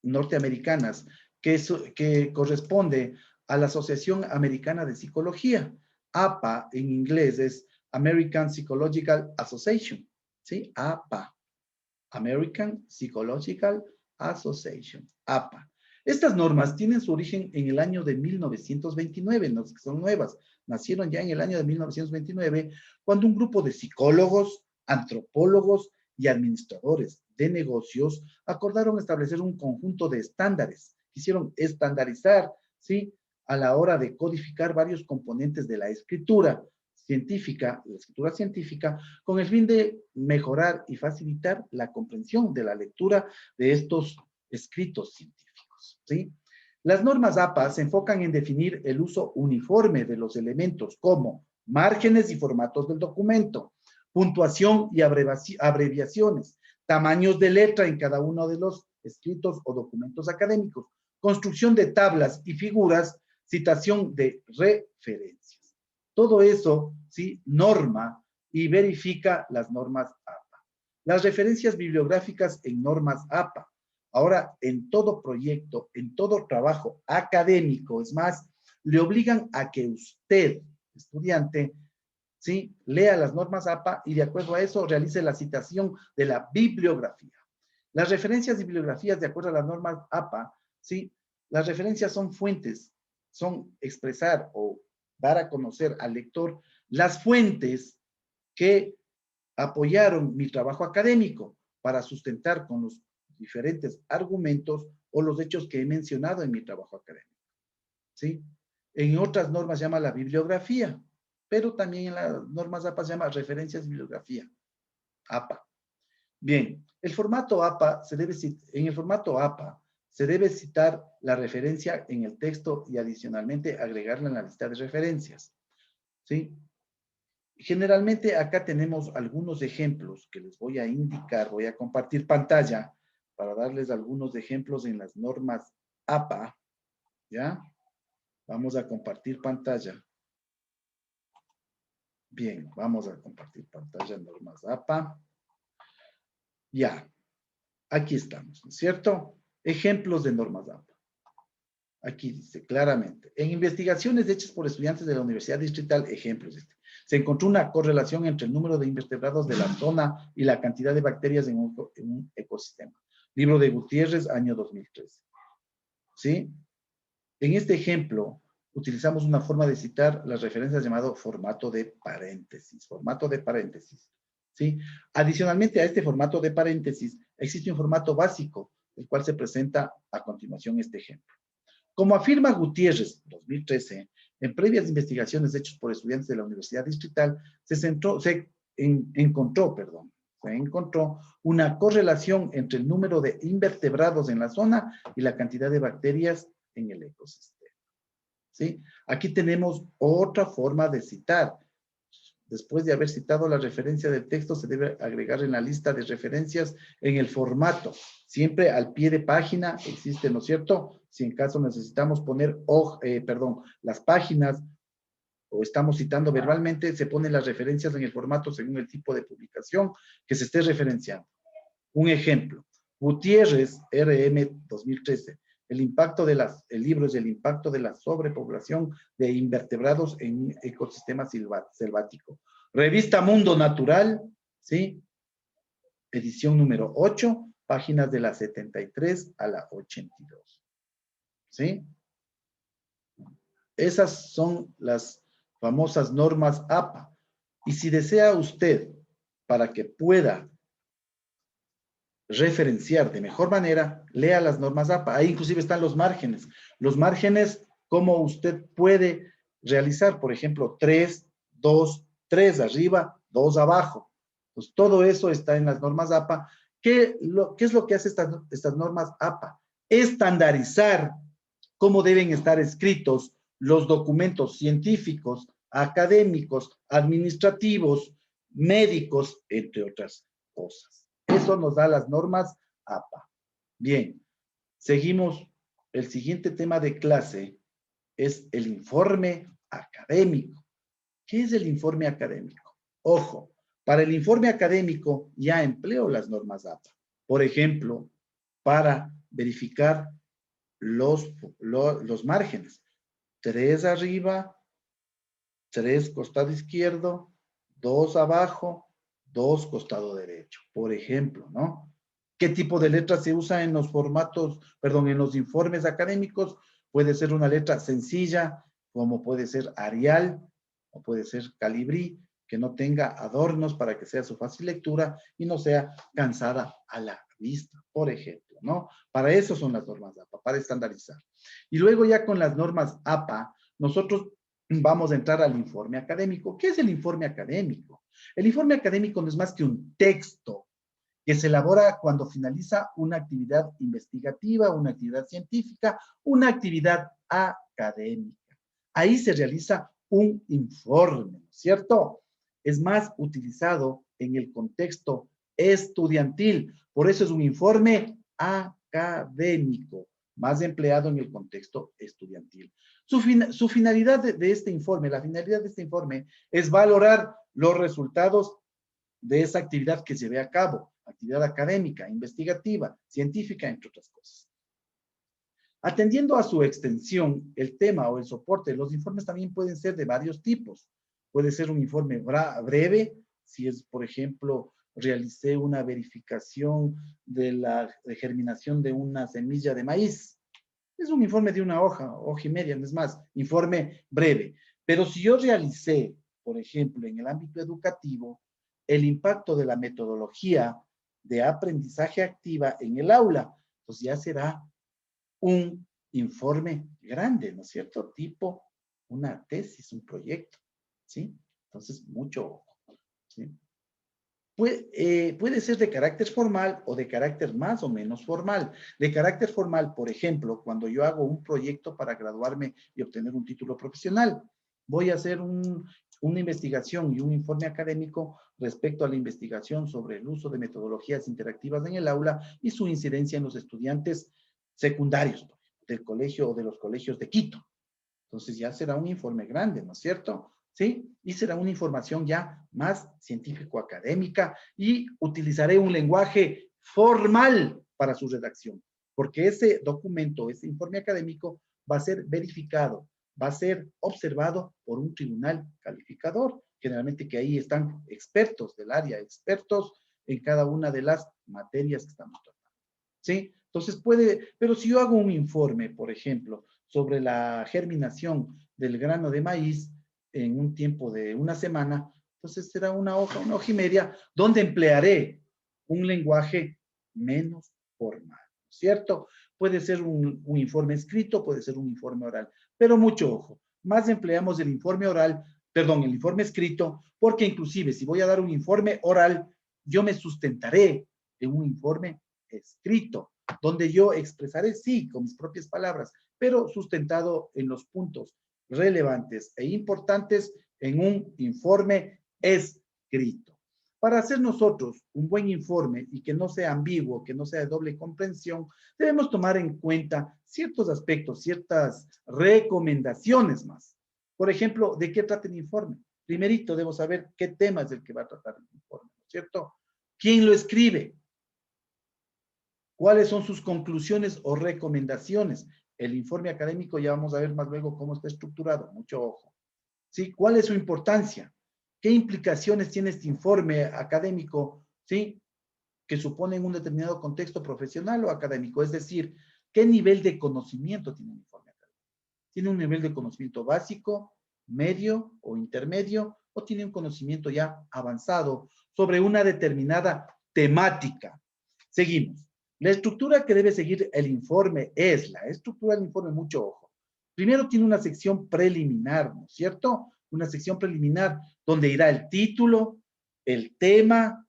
[SPEAKER 1] norteamericanas, que corresponde a la Asociación Americana de Psicología. APA en inglés es American Psychological Association, ¿sí? APA, American Psychological Association, APA. Estas normas tienen su origen en el año de 1929, no que son nuevas, nacieron ya en el año de 1929, cuando un grupo de psicólogos, antropólogos y administradores de negocios acordaron establecer un conjunto de estándares. Quisieron estandarizar, ¿sí?, a la hora de codificar varios componentes de la escritura científica, con el fin de mejorar y facilitar la comprensión de la lectura de estos escritos científicos, ¿sí? Las normas APA se enfocan en definir el uso uniforme de los elementos como márgenes y formatos del documento, puntuación y abreviaciones, tamaños de letra en cada uno de los escritos o documentos académicos, construcción de tablas y figuras, citación de referencias. Todo eso, ¿sí?, norma y verifica las normas APA. Las referencias bibliográficas en normas APA. Ahora, en todo proyecto, en todo trabajo académico, es más, le obligan a que usted, estudiante, ¿sí?, lea las normas APA y de acuerdo a eso realice la citación de la bibliografía. Las referencias y bibliografías de acuerdo a las normas APA, ¿sí?, las referencias son fuentes, son expresar o dar a conocer al lector las fuentes que apoyaron mi trabajo académico para sustentar con los diferentes argumentos o los hechos que he mencionado en mi trabajo académico, ¿sí? En otras normas se llama la bibliografía, pero también en las normas APA se llama referencias y bibliografía, APA. Bien, el formato APA en el formato APA se debe citar la referencia en el texto y adicionalmente agregarla en la lista de referencias, ¿sí? Generalmente acá tenemos algunos ejemplos que les voy a indicar, voy a compartir pantalla para darles algunos ejemplos en las normas APA, ¿ya? Vamos a compartir pantalla. Bien, vamos a compartir pantalla en normas APA. Ya, aquí estamos, ¿no es cierto? Ejemplos de normas APA. Aquí dice claramente, en investigaciones hechas por estudiantes de la Universidad Distrital, ejemplos, se encontró una correlación entre el número de invertebrados de la zona y la cantidad de bacterias en un ecosistema. Libro de Gutiérrez, año 2013. ¿Sí? En este ejemplo, utilizamos una forma de citar las referencias llamado formato de paréntesis. Formato de paréntesis. ¿Sí? Adicionalmente a este formato de paréntesis, existe un formato básico, el cual se presenta a continuación este ejemplo. Como afirma Gutiérrez, 2013, en previas investigaciones hechas por estudiantes de la Universidad Distrital, se encontró una correlación entre el número de invertebrados en la zona y la cantidad de bacterias en el ecosistema. ¿Sí? Aquí tenemos otra forma de citar. Después de haber citado la referencia del texto, se debe agregar en la lista de referencias en el formato. Siempre al pie de página existe, ¿no es cierto? Si en caso necesitamos poner, las páginas o estamos citando verbalmente, se ponen las referencias en el formato según el tipo de publicación que se esté referenciando. Un ejemplo, Gutiérrez, RM 2013. El libro es el impacto de la sobrepoblación de invertebrados en un ecosistema selvático. Revista Mundo Natural, ¿sí? Edición número 8, páginas de la 73 a la 82. ¿Sí? Esas son las famosas normas APA. Y si desea usted, para que pueda referenciar de mejor manera, lea las normas APA. Ahí inclusive están los márgenes. Los márgenes, cómo usted puede realizar, por ejemplo, 3, 2, 3 arriba, 2 abajo. Pues todo eso está en las normas APA. ¿Qué es lo que hace estas normas APA? Estandarizar cómo deben estar escritos los documentos científicos, académicos, administrativos, médicos, entre otras cosas. Eso nos da las normas APA. Bien, seguimos. El siguiente tema de clase es el informe académico. ¿Qué es el informe académico? Ojo, para el informe académico ya empleo las normas APA. Por ejemplo, para verificar los márgenes. 3 arriba, 3 costado izquierdo, 2 abajo, 2 costado derecho, por ejemplo, ¿no? ¿Qué tipo de letra se usa en los formatos, perdón, en los informes académicos? Puede ser una letra sencilla, como puede ser Arial, o puede ser Calibrí, que no tenga adornos para que sea su fácil lectura y no sea cansada a la vista, por ejemplo, ¿no? Para eso son las normas APA, para estandarizar. Y luego ya con las normas APA, nosotros vamos a entrar al informe académico. ¿Qué es el informe académico? El informe académico no es más que un texto que se elabora cuando finaliza una actividad investigativa, una actividad científica, una actividad académica. Ahí se realiza un informe, ¿cierto? Es más utilizado en el contexto estudiantil, por eso es un informe académico, más empleado en el contexto estudiantil. Su finalidad de este informe, la finalidad de este informe es valorar los resultados de esa actividad que se ve a cabo, actividad académica, investigativa, científica, entre otras cosas. Atendiendo a su extensión, el tema o el soporte, los informes también pueden ser de varios tipos. Puede ser un informe breve, si es, por ejemplo, realicé una verificación de la germinación de una semilla de maíz. Es un informe de una hoja y media, no es más, informe breve. Pero si yo realicé, por ejemplo, en el ámbito educativo, el impacto de la metodología de aprendizaje activa en el aula, pues ya será un informe grande, ¿no es cierto? Tipo una tesis, un proyecto, ¿sí? Entonces, mucho ojo, ¿sí? Puede ser de carácter formal o de carácter más o menos formal. De carácter formal, por ejemplo, cuando yo hago un proyecto para graduarme y obtener un título profesional, voy a hacer una investigación y un informe académico respecto a la investigación sobre el uso de metodologías interactivas en el aula y su incidencia en los estudiantes secundarios del colegio o de los colegios de Quito. Entonces ya será un informe grande, ¿no es cierto? ¿Sí? Y será una información ya más científico-académica y utilizaré un lenguaje formal para su redacción, porque ese documento, ese informe académico va a ser verificado, va a ser observado por un tribunal calificador, generalmente que ahí están expertos del área, expertos en cada una de las materias que estamos tratando. ¿Sí? Entonces puede, pero si yo hago un informe, por ejemplo, sobre la germinación del grano de maíz en un tiempo de una semana, entonces será una hoja y media, donde emplearé un lenguaje menos formal, ¿cierto? Puede ser un informe escrito, puede ser un informe oral, pero mucho ojo, más empleamos el informe oral, perdón, el informe escrito, porque inclusive si voy a dar un informe oral, yo me sustentaré en un informe escrito, donde yo expresaré, sí, con mis propias palabras, pero sustentado en los puntos relevantes e importantes en un informe escrito. Para hacer nosotros un buen informe y que no sea ambiguo, que no sea de doble comprensión, debemos tomar en cuenta ciertos aspectos, ciertas recomendaciones más. Por ejemplo, ¿de qué trata el informe? Primerito, debo saber qué tema es el que va a tratar el informe, ¿no es cierto? ¿Quién lo escribe? ¿Cuáles son sus conclusiones o recomendaciones? El informe académico ya vamos a ver más luego cómo está estructurado, mucho ojo. ¿Sí? ¿Cuál es su importancia? ¿Qué implicaciones tiene este informe académico? ¿Sí? Que supone un determinado contexto profesional o académico. Es decir, ¿qué nivel de conocimiento tiene un informe académico? ¿Tiene un nivel de conocimiento básico, medio o intermedio? ¿O tiene un conocimiento ya avanzado sobre una determinada temática? Seguimos. La estructura que debe seguir el informe es la estructura del informe, mucho ojo. Primero tiene una sección preliminar, ¿no es cierto? Una sección preliminar donde irá el título, el tema,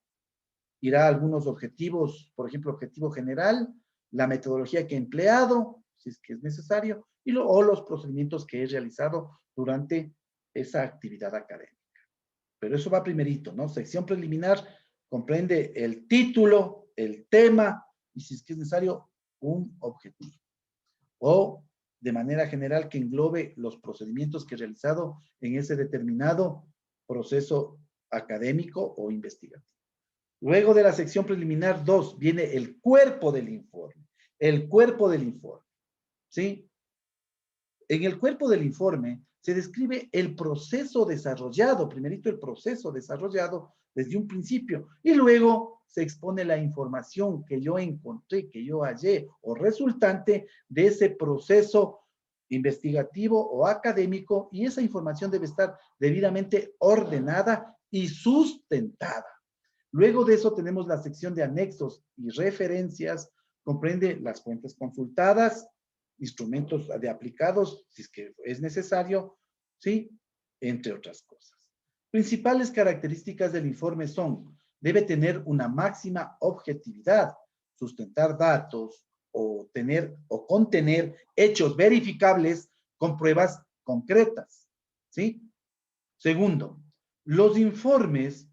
[SPEAKER 1] irá algunos objetivos, por ejemplo, objetivo general, la metodología que he empleado, si es que es necesario, o los procedimientos que he realizado durante esa actividad académica. Pero eso va primerito, ¿no? Sección preliminar comprende el título, el tema, y si es que es necesario, un objetivo. O de manera general que englobe los procedimientos que he realizado en ese determinado proceso académico o investigativo. Luego de la sección preliminar 2 viene el cuerpo del informe. El cuerpo del informe, ¿sí? En el cuerpo del informe se describe el proceso desarrollado, primerito el proceso desarrollado desde un principio, y luego se expone la información que yo encontré, que yo hallé, o resultante de ese proceso investigativo o académico, y esa información debe estar debidamente ordenada y sustentada. Luego de eso tenemos la sección de anexos y referencias, comprende las fuentes consultadas, instrumentos de aplicados, si es que es necesario, ¿sí? Entre otras cosas. Principales características del informe son: debe tener una máxima objetividad, sustentar datos o contener hechos verificables con pruebas concretas, ¿sí? Segundo, los informes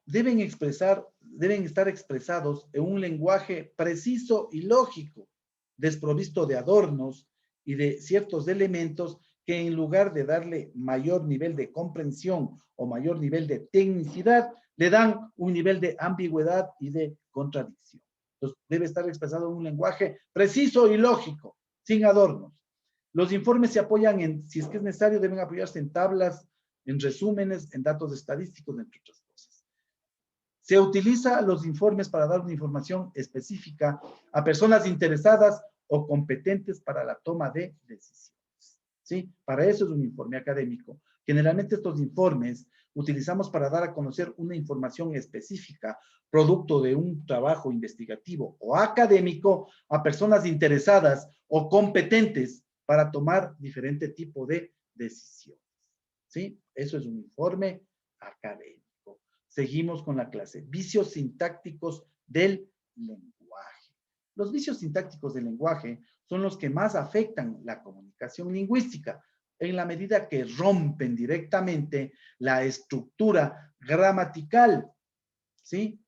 [SPEAKER 1] deben estar expresados en un lenguaje preciso y lógico, desprovisto de adornos y de ciertos elementos que, en lugar de darle mayor nivel de comprensión o mayor nivel de tecnicidad, le dan un nivel de ambigüedad y de contradicción. Entonces, debe estar expresado en un lenguaje preciso y lógico, sin adornos. Los informes se apoyan si es que es necesario, deben apoyarse en tablas, en resúmenes, en datos estadísticos, entre otras cosas. Se utiliza los informes para dar una información específica a personas interesadas o competentes para la toma de decisiones, ¿sí? Para eso es un informe académico. Generalmente estos informes utilizamos para dar a conocer una información específica, producto de un trabajo investigativo o académico, a personas interesadas o competentes para tomar diferente tipo de decisiones, ¿sí? Eso es un informe académico. Seguimos con la clase. Vicios sintácticos del lenguaje. Los vicios sintácticos del lenguaje son los que más afectan la comunicación lingüística, en la medida que rompen directamente la estructura gramatical, ¿sí?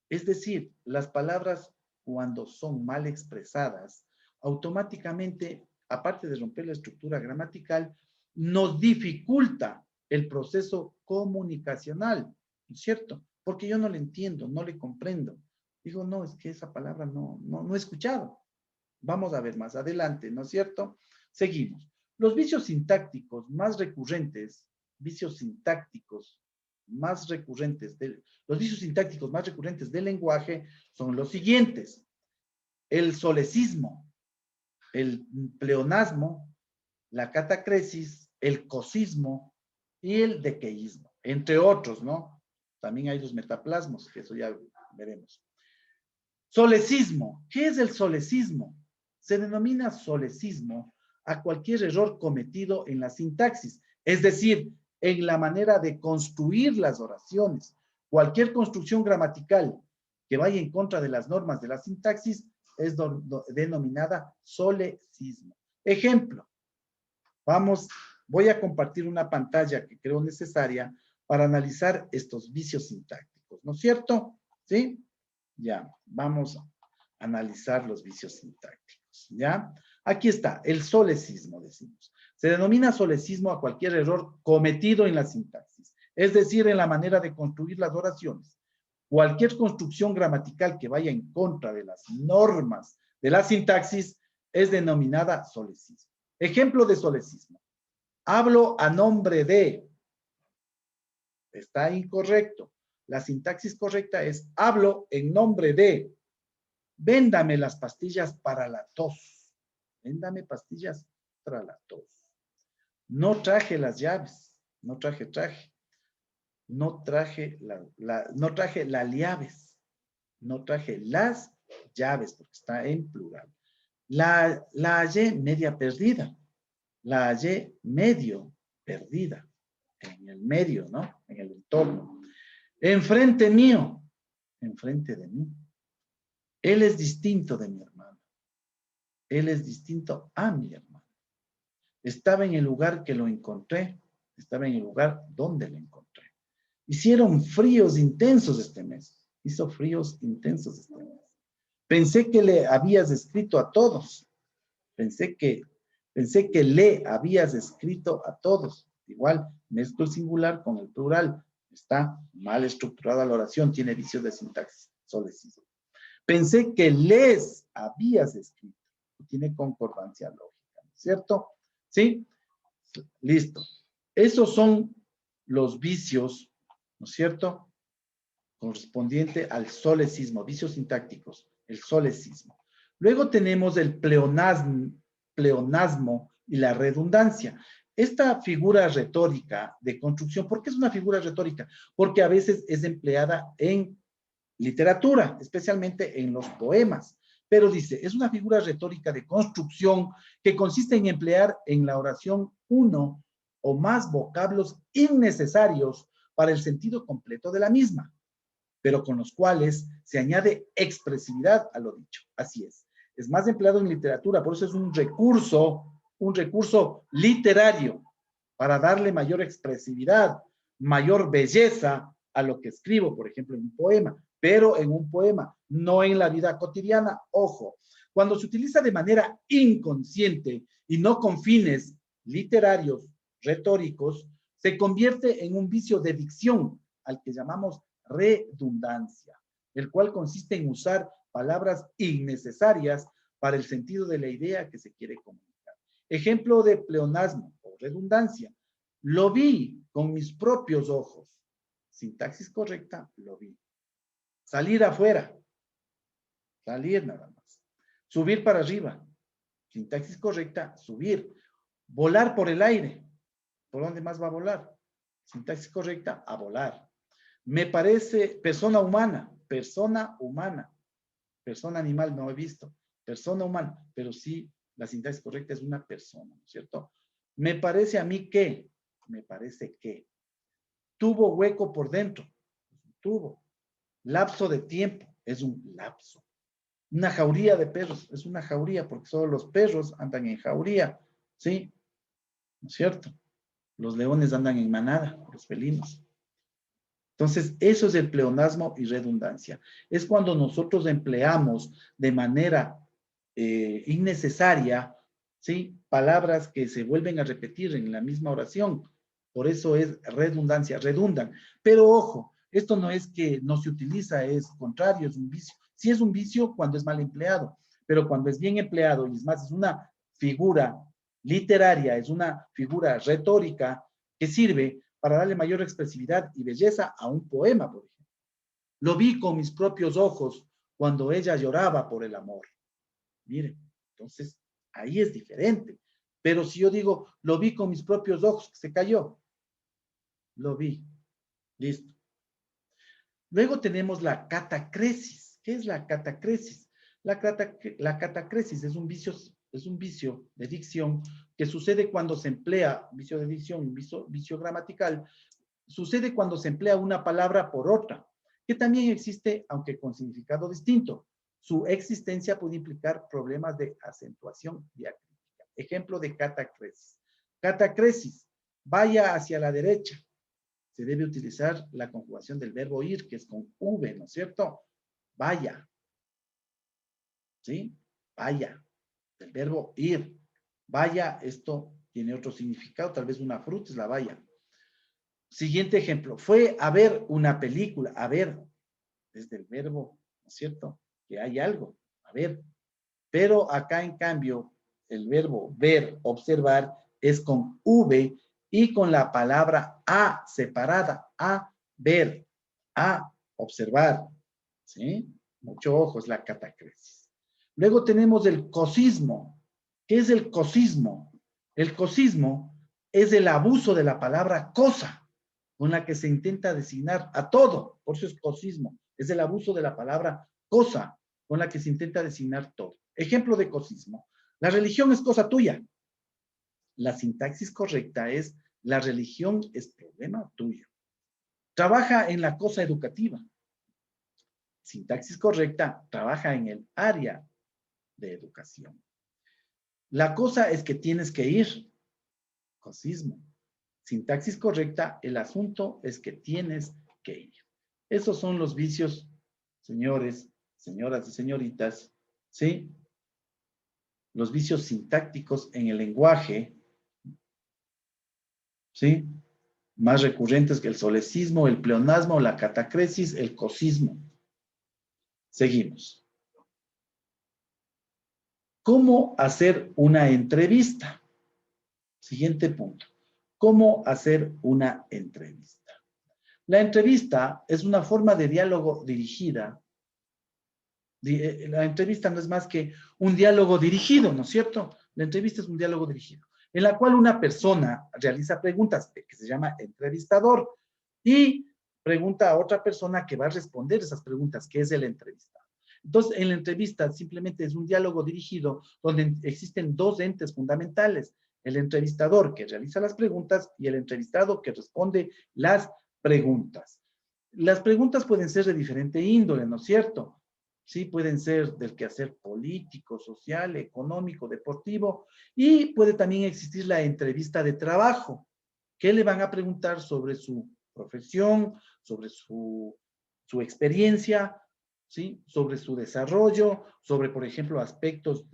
[SPEAKER 1] Es decir, las palabras, cuando son mal expresadas, automáticamente, aparte de romper la estructura gramatical, nos dificulta el proceso comunicacional, ¿no es cierto? Porque yo no le entiendo, no le comprendo. Digo, no, es que esa palabra no he escuchado. Vamos a ver más adelante, ¿no es cierto? Seguimos. Los vicios sintácticos más recurrentes del lenguaje son los siguientes: el solecismo, el pleonasmo, la catacresis, el cosismo y el dequeísmo, entre otros, ¿no? También hay los metaplasmos, que eso ya veremos. Solecismo. ¿Qué es el solecismo? Se denomina solecismo a cualquier error cometido en la sintaxis, es decir, en la manera de construir las oraciones. Cualquier construcción gramatical que vaya en contra de las normas de la sintaxis es denominada solecismo. Ejemplo, voy a compartir una pantalla que creo necesaria para analizar estos vicios sintácticos, ¿no es cierto? ¿Sí? Ya, vamos a analizar los vicios sintácticos, ¿ya? Aquí está, el solecismo, decimos. Se denomina solecismo a cualquier error cometido en la sintaxis, es decir, en la manera de construir las oraciones. Cualquier construcción gramatical que vaya en contra de las normas de la sintaxis es denominada solecismo. Ejemplo de solecismo. Hablo a nombre de. Está incorrecto. La sintaxis correcta es: hablo en nombre de. Véndame las pastillas para la tos. Véndame pastillas para la tos. No traje las llaves. No traje. No traje las llaves. No traje las llaves, porque está en plural. La hallé media perdida. La hallé medio perdida. En el medio, ¿no? En el entorno. Enfrente mío. Enfrente de mí. Él es distinto de mi hermano. Él es distinto a mi hermano. Estaba en el lugar que lo encontré. Estaba en el lugar donde lo encontré. Hicieron fríos intensos este mes. Hizo fríos intensos este mes. Pensé que le habías escrito a todos. Pensé que le habías escrito a todos. Igual, mezclo el singular con el plural. Está mal estructurada la oración. Tiene vicios de sintaxis. Solecismo. Pensé que les habías escrito. Tiene concordancia lógica. ¿cierto? ¿Sí? Listo. Esos son los vicios, ¿no es cierto? Correspondiente al solecismo, vicios sintácticos, el solecismo. Luego tenemos el pleonasmo y la redundancia. Esta figura retórica de construcción, ¿por qué es una figura retórica? Porque a veces es empleada en literatura, especialmente en los poemas. Pero dice, es una figura retórica de construcción que consiste en emplear en la oración uno o más vocablos innecesarios para el sentido completo de la misma, pero con los cuales se añade expresividad a lo dicho. Así es. Es más empleado en literatura, por eso es un recurso literario para darle mayor expresividad, mayor belleza a lo que escribo, por ejemplo, en un poema, pero en un poema, no en la vida cotidiana. Ojo, cuando se utiliza de manera inconsciente y no con fines literarios, retóricos, se convierte en un vicio de dicción, al que llamamos redundancia, el cual consiste en usar palabras innecesarias para el sentido de la idea que se quiere comunicar. Ejemplo de pleonasmo o redundancia. Lo vi con mis propios ojos. Sintaxis correcta, lo vi. Salir afuera. Salir nada más. Subir para arriba. Sintaxis correcta, subir. Volar por el aire. ¿Por dónde más va a volar? Sintaxis correcta, a volar. Me parece persona humana, persona humana. Persona animal no he visto. Persona humana, pero sí, la sintaxis correcta es una persona, ¿no es cierto? Me parece a mí que, me parece que. Tuvo hueco por dentro, tuvo. Lapso de tiempo, es un lapso. Una jauría de perros, es una jauría, porque solo los perros andan en jauría, ¿sí? ¿No es cierto? Los leones andan en manada, los felinos. Entonces, eso es el pleonasmo y redundancia. Es cuando nosotros empleamos de manera innecesaria, ¿sí? Palabras que se vuelven a repetir en la misma oración. Por eso es redundancia, redundan. Pero ojo, esto no es que no se utiliza, es contrario, es un vicio. Sí es un vicio cuando es mal empleado, pero cuando es bien empleado, y es más, es una figura literaria, es una figura retórica que sirve para darle mayor expresividad y belleza a un poema, por ejemplo. Lo vi con mis propios ojos cuando ella lloraba por el amor. Mire, entonces ahí es diferente. Pero si yo digo, lo vi con mis propios ojos, se cayó. Lo vi. Listo. Luego tenemos la catacresis. ¿Qué es la catacresis? La catacresis es un vicio de dicción que sucede cuando se emplea, vicio de dicción, vicio gramatical, sucede cuando se emplea una palabra por otra, que también existe, aunque con significado distinto. Su existencia puede implicar problemas de acentuación diacrítica. Ejemplo de catacresis. Catacresis, vaya hacia la derecha. Se debe utilizar la conjugación del verbo ir, que es con V, ¿no es cierto? Vaya. ¿Sí? Vaya. El verbo ir. Vaya, esto tiene otro significado, tal vez una fruta es la vaya. Siguiente ejemplo, fue a ver una película, a ver, desde el verbo, ¿no es cierto? Que hay algo, a ver. Pero acá, en cambio, el verbo ver, observar, es con V y con la palabra a separada, a ver, a observar, ¿sí? Mucho ojo, es la catacresis. Luego tenemos el cosismo. ¿Qué es el cosismo? El cosismo es el abuso de la palabra cosa, con la que se intenta designar a todo. Por eso es cosismo. Es el abuso de la palabra cosa, con la que se intenta designar todo. Ejemplo de cosismo. La religión es cosa tuya. La sintaxis correcta es: la religión es problema tuyo. Trabaja en la cosa educativa. Sintaxis correcta, trabaja en el área de educación. La cosa es que tienes que ir. Cosismo. Sintaxis correcta, el asunto es que tienes que ir. Esos son los vicios, señores, señoras y señoritas, ¿sí? Los vicios sintácticos en el lenguaje, ¿sí? Más recurrentes que el solecismo, el pleonasmo, la catacresis, el cosismo. Seguimos. ¿Cómo hacer una entrevista? Siguiente punto. ¿Cómo hacer una entrevista? La entrevista es una forma de diálogo dirigida. La entrevista no es más que un diálogo dirigido, ¿no es cierto? La entrevista es un diálogo dirigido, en la cual una persona realiza preguntas, que se llama entrevistador, y pregunta a otra persona que va a responder esas preguntas, que es el entrevistado. Entonces, en la entrevista simplemente es un diálogo dirigido donde existen dos entes fundamentales: el entrevistador que realiza las preguntas y el entrevistado que responde las preguntas. Las preguntas pueden ser de diferente índole, ¿no es cierto? Sí, pueden ser del quehacer político, social, económico, deportivo, y puede también existir la entrevista de trabajo, que le van a preguntar sobre su profesión, sobre su experiencia, ¿sí? Sobre su desarrollo, sobre, por ejemplo, aspectos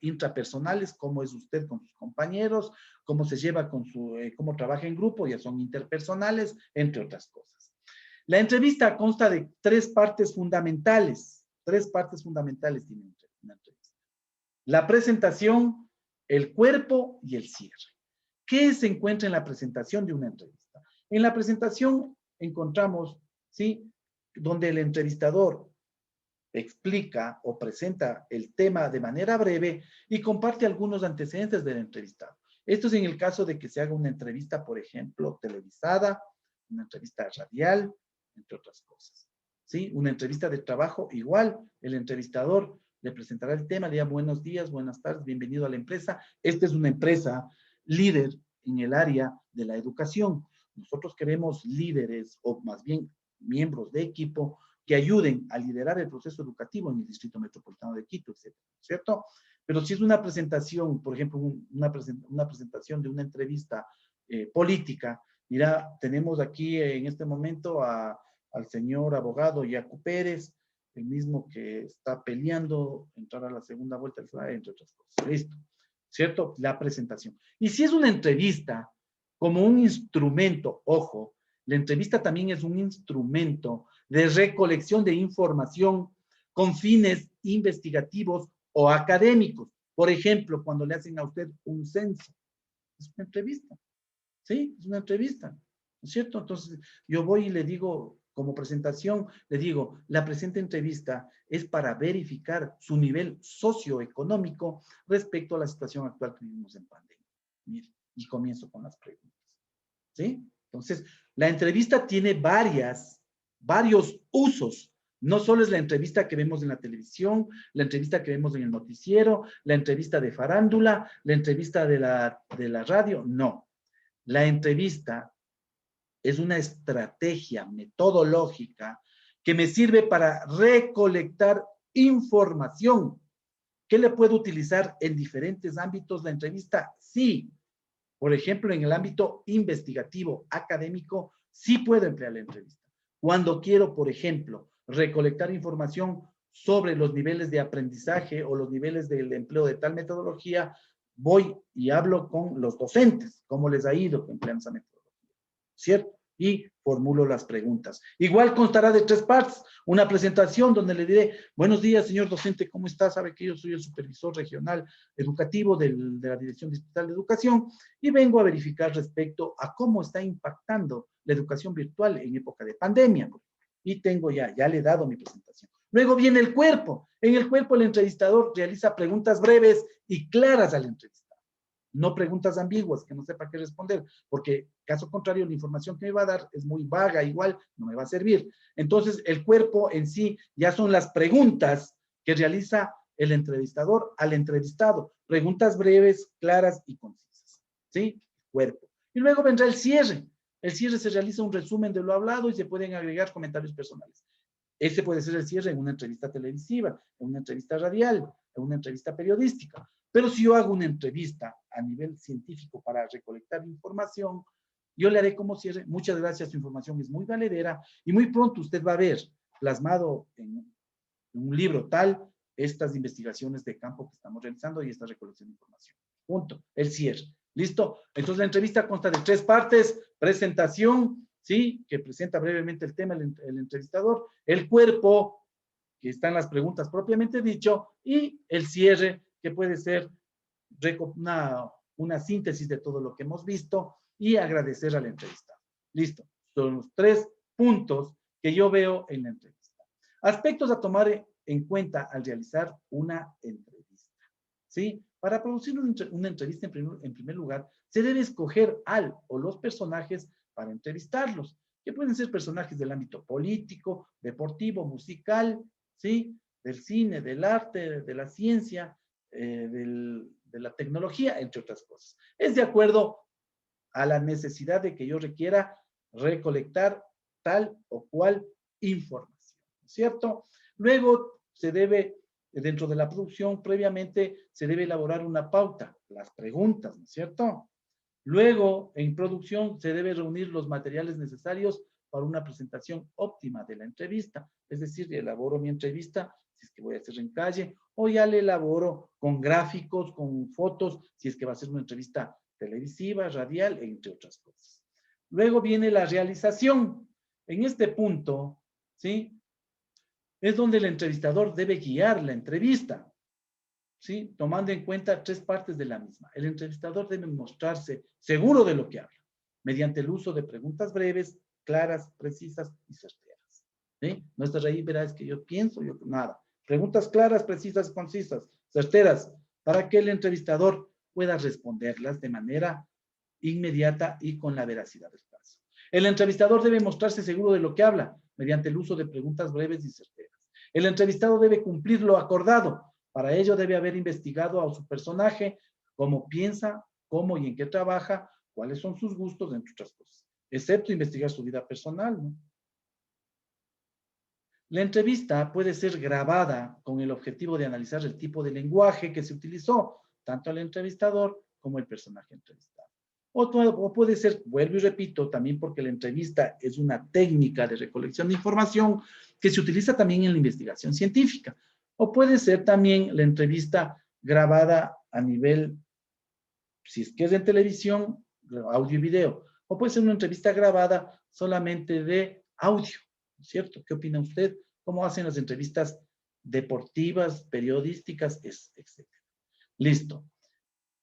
[SPEAKER 1] intrapersonales, cómo es usted con sus compañeros, cómo se lleva cómo trabaja en grupo, ya son interpersonales, entre otras cosas. La entrevista consta de tres partes fundamentales. Tres partes fundamentales tiene una entrevista: la presentación, el cuerpo y el cierre. ¿Qué se encuentra en la presentación de una entrevista? En la presentación encontramos, ¿sí?, donde el entrevistador explica o presenta el tema de manera breve y comparte algunos antecedentes del entrevistado. Esto es en el caso de que se haga una entrevista, por ejemplo, televisada, una entrevista radial, entre otras cosas. ¿Sí? Una entrevista de trabajo, igual, el entrevistador le presentará el tema, le dirá buenos días, buenas tardes, bienvenido a la empresa. Esta es una empresa líder en el área de la educación. Nosotros queremos líderes, o más bien miembros de equipo, que ayuden a liderar el proceso educativo en el Distrito Metropolitano de Quito, etcétera, ¿cierto? Pero si es una presentación, por ejemplo, una presentación de una entrevista política, mira, tenemos aquí en este momento al señor abogado Yacu Pérez, el mismo que está peleando entrar a la segunda vuelta, entre otras cosas. Listo, ¿cierto? La presentación. Y si es una entrevista como un instrumento, ojo, la entrevista también es un instrumento de recolección de información con fines investigativos o académicos. Por ejemplo, cuando le hacen a usted un censo, es una entrevista, ¿sí? Es una entrevista, ¿no es cierto? Entonces, yo voy y le digo, como presentación, le digo, la presente entrevista es para verificar su nivel socioeconómico respecto a la situación actual que vivimos en pandemia. Mire, y comienzo con las preguntas, ¿sí? Entonces, la entrevista tiene varios usos. No solo es la entrevista que vemos en la televisión, la entrevista que vemos en el noticiero, la entrevista de farándula, la entrevista de la radio, no. La entrevista es una estrategia metodológica que me sirve para recolectar información. ¿Qué le puedo utilizar en diferentes ámbitos la entrevista? Sí. Por ejemplo, en el ámbito investigativo, académico, sí puedo emplear la entrevista. Cuando quiero, por ejemplo, recolectar información sobre los niveles de aprendizaje o los niveles del empleo de tal metodología, voy y hablo con los docentes, cómo les ha ido empleando esa metodología, ¿cierto? Y formulo las preguntas. Igual constará de tres partes. Una presentación donde le diré, buenos días, señor docente, ¿cómo está? Sabe que yo soy el supervisor regional educativo de la Dirección Distrital de Educación y vengo a verificar respecto a cómo está impactando la educación virtual en época de pandemia. Y tengo ya le he dado mi presentación. Luego viene el cuerpo. En el cuerpo el entrevistador realiza preguntas breves y claras al entrevistado. No preguntas ambiguas que no sepa qué responder, porque caso contrario la información que me va a dar es muy vaga, igual no me va a servir. Entonces el cuerpo en sí ya son las preguntas que realiza el entrevistador al entrevistado. Preguntas breves, claras y concisas. ¿Sí? Cuerpo. Y luego vendrá el cierre. El cierre se realiza un resumen de lo hablado y se pueden agregar comentarios personales. Ese puede ser el cierre en una entrevista televisiva, en una entrevista radial, en una entrevista periodística. Pero si yo hago una entrevista a nivel científico para recolectar información, yo le haré como cierre, muchas gracias, su información es muy valedera y muy pronto usted va a ver plasmado en un libro tal estas investigaciones de campo que estamos realizando y esta recolección de información. Punto. El cierre. ¿Listo? Entonces la entrevista consta de tres partes: presentación, ¿sí? Que presenta brevemente el tema el entrevistador, el cuerpo, que están las preguntas propiamente dicho, y el cierre, que puede ser una síntesis de todo lo que hemos visto y agradecer al entrevistado. Listo. Son los 3 puntos que yo veo en la entrevista. Aspectos a tomar en cuenta al realizar una entrevista. ¿Sí? Para producir una entrevista, en primer lugar, se debe escoger al o los personajes para entrevistarlos, que pueden ser personajes del ámbito político, deportivo, musical, ¿sí? Del cine, del arte, de la ciencia, de la tecnología, entre otras cosas. Es de acuerdo a la necesidad de que yo requiera recolectar tal o cual información, ¿cierto? Luego se debe, dentro de la producción, previamente se debe elaborar una pauta, las preguntas, ¿no es cierto? Luego, en producción, se debe reunir los materiales necesarios para una presentación óptima de la entrevista. Es decir, elaboro mi entrevista, si es que voy a hacer en calle, o ya la elaboro con gráficos, con fotos, si es que va a ser una entrevista televisiva, radial, entre otras cosas. Luego viene la realización. En este punto, ¿sí? Es donde el entrevistador debe guiar la entrevista, ¿sí? Tomando en cuenta 3 partes de la misma. El entrevistador debe mostrarse seguro de lo que habla, mediante el uso de preguntas breves, claras, precisas y certeras. ¿Sí? No estás ahí, verás que yo pienso, yo nada. Preguntas claras, precisas, concisas, certeras, para que el entrevistador pueda responderlas de manera inmediata y con la veracidad del caso. El entrevistador debe mostrarse seguro de lo que habla, mediante el uso de preguntas breves y certeras. El entrevistado debe cumplir lo acordado. Para ello debe haber investigado a su personaje, cómo piensa, cómo y en qué trabaja, cuáles son sus gustos, entre otras cosas, excepto investigar su vida personal, ¿no? La entrevista puede ser grabada con el objetivo de analizar el tipo de lenguaje que se utilizó, tanto el entrevistador como el personaje entrevistado. O puede ser, vuelvo y repito, también porque la entrevista es una técnica de recolección de información que se utiliza también en la investigación científica. O puede ser también la entrevista grabada a nivel, si es que es en televisión, audio y video. O puede ser una entrevista grabada solamente de audio, ¿cierto? ¿Qué opina usted? ¿Cómo hacen las entrevistas deportivas, periodísticas, etcétera? Listo.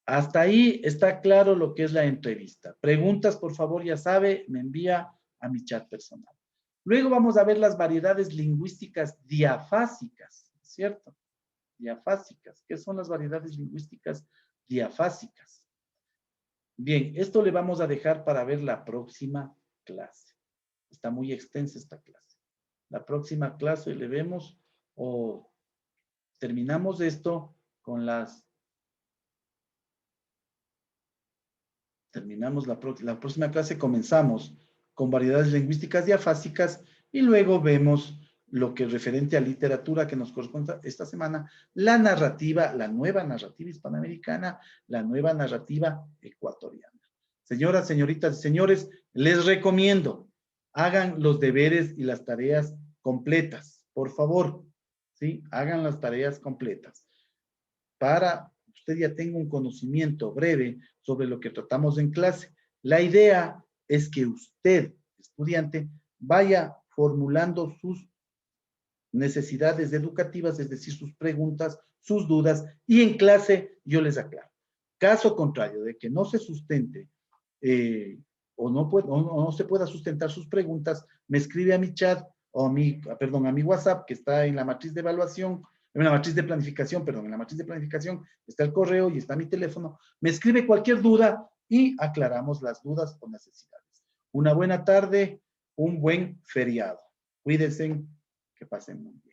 [SPEAKER 1] Hasta ahí está claro lo que es la entrevista. Preguntas, por favor, ya sabe, me envía a mi chat personal. Luego vamos a ver las variedades lingüísticas diafásicas, ¿cierto? Diafásicas. ¿Qué son las variedades lingüísticas diafásicas? Bien, esto le vamos a dejar para ver la próxima clase. Está muy extensa esta clase. La próxima clase le vemos o terminamos esto con las... Terminamos la próxima clase, comenzamos con variedades lingüísticas diafásicas y luego vemos lo que es referente a literatura que nos corresponde esta semana, la narrativa, la nueva narrativa hispanoamericana, la nueva narrativa ecuatoriana. Señoras, señoritas y señores, les recomiendo, hagan los deberes y las tareas completas, por favor, ¿sí? Hagan las tareas completas para usted ya tenga un conocimiento breve sobre lo que tratamos en clase. La idea es que usted, estudiante, vaya formulando sus necesidades educativas, es decir, sus preguntas, sus dudas, y en clase yo les aclaro. Caso contrario de que no se sustente o no se pueda sustentar sus preguntas, me escribe a mi chat o a mi WhatsApp, que está en la matriz de evaluación, en la matriz de planificación, perdón, en la matriz de planificación está el correo y está mi teléfono. Me escribe cualquier duda y aclaramos las dudas o necesidades. Una buena tarde, un buen feriado. Cuídense, que pasen muy bien.